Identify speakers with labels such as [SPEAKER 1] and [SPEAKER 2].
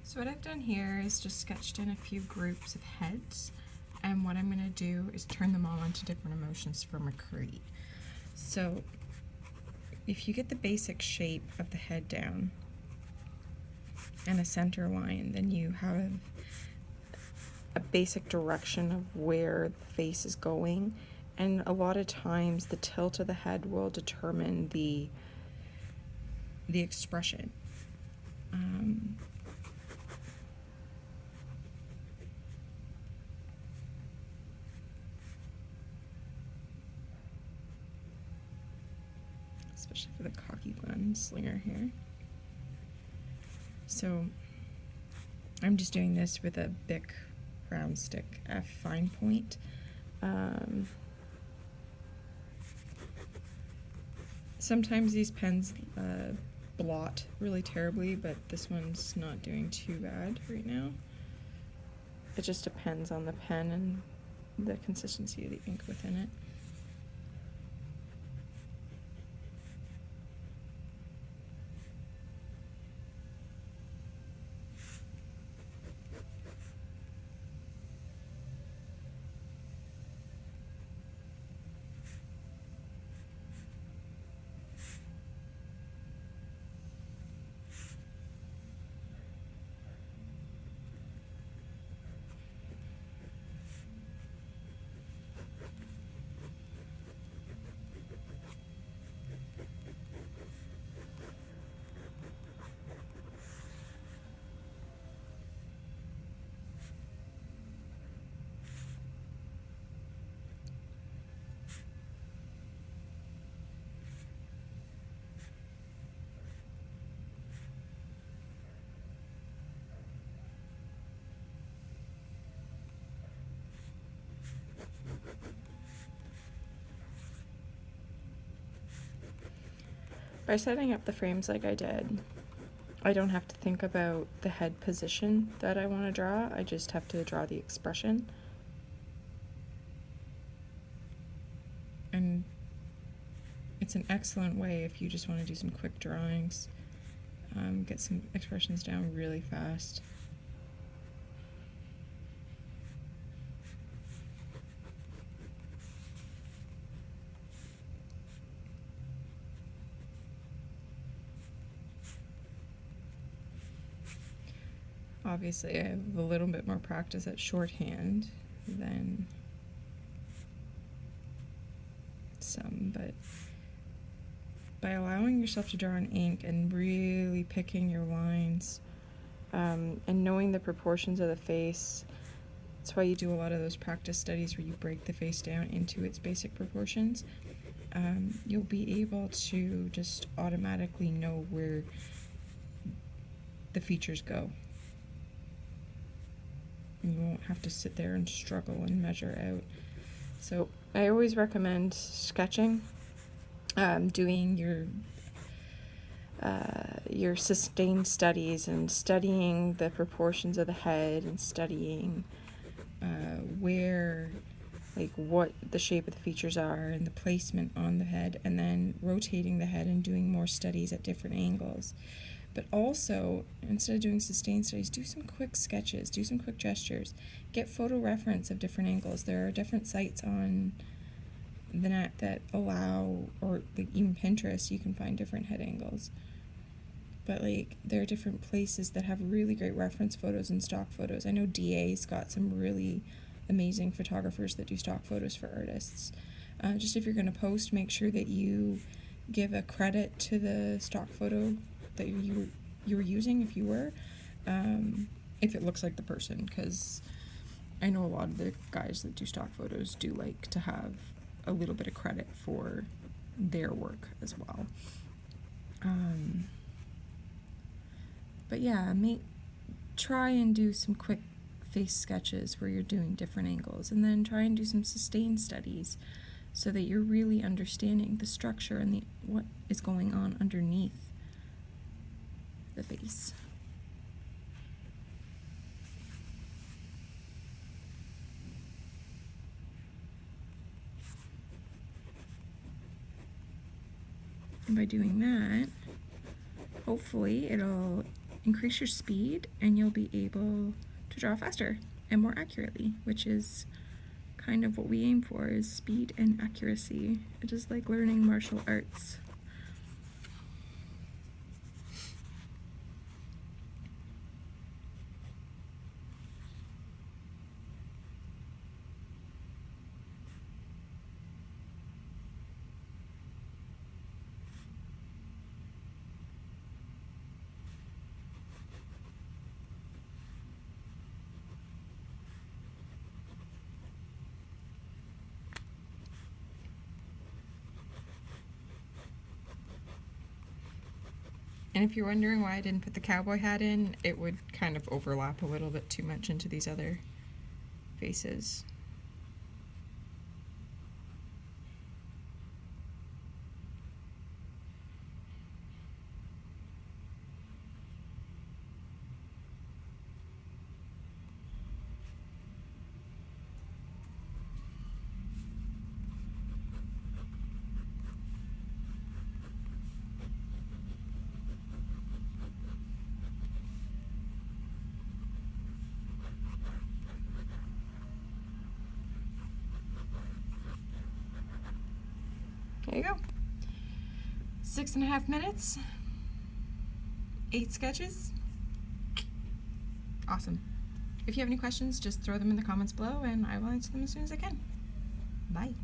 [SPEAKER 1] So what I've done here is just sketched in a few groups of heads, and what I'm going to do is turn them all into different emotions for McCree. So if you get the basic shape of the head down and a center line, then you have a basic direction of where the face is going, and a lot of times the tilt of the head will determine the expression. Especially for the cocky gunslinger here. So I'm just doing this with a Bic round stick F fine point. Sometimes these pens blot really terribly, but this one's not doing too bad right now. It just depends on the pen and the consistency of the ink within it. By setting up the frames like I did, I don't have to think about the head position that I want to draw. I just have to draw the expression. And it's an excellent way if you just want to do some quick drawings, get some expressions down really fast. Obviously, I have a little bit more practice at shorthand than some, but by allowing yourself to draw in ink and really picking your lines, and knowing the proportions of the face, that's why you do a lot of those practice studies where you break the face down into its basic proportions. You'll be able to just automatically know where the features go. And you won't have to sit there and struggle and measure out. So I always recommend sketching, doing your sustained studies and studying the proportions of the head and studying where, like, what the shape of the features are and the placement on the head, and then rotating the head and doing more studies at different angles. But also, instead of doing sustained studies, do some quick sketches, do some quick gestures, get photo reference of different angles. There are different sites on the net that allow, or like even Pinterest, you can find different head angles. But like, there are different places that have really great reference photos and stock photos. I know DA's got some really amazing photographers that do stock photos for artists. Just if you're going to post, make sure that you give a credit to the stock photo that you were using, if you were, if it looks like the person, because I know a lot of the guys that do stock photos do like to have a little bit of credit for their work as well. But yeah, try and do some quick face sketches where you're doing different angles, and then try and do some sustained studies so that you're really understanding the structure and what is going on underneath the face. And by doing that, hopefully it'll increase your speed and you'll be able to draw faster and more accurately, which is kind of what we aim for, is speed and accuracy. It is like learning martial arts. And if you're wondering why I didn't put the cowboy hat in, it would kind of overlap a little bit too much into these other faces. There you go. 6.5 minutes, 8 sketches. Awesome. If you have any questions, just throw them in the comments below and I will answer them as soon as I can. Bye.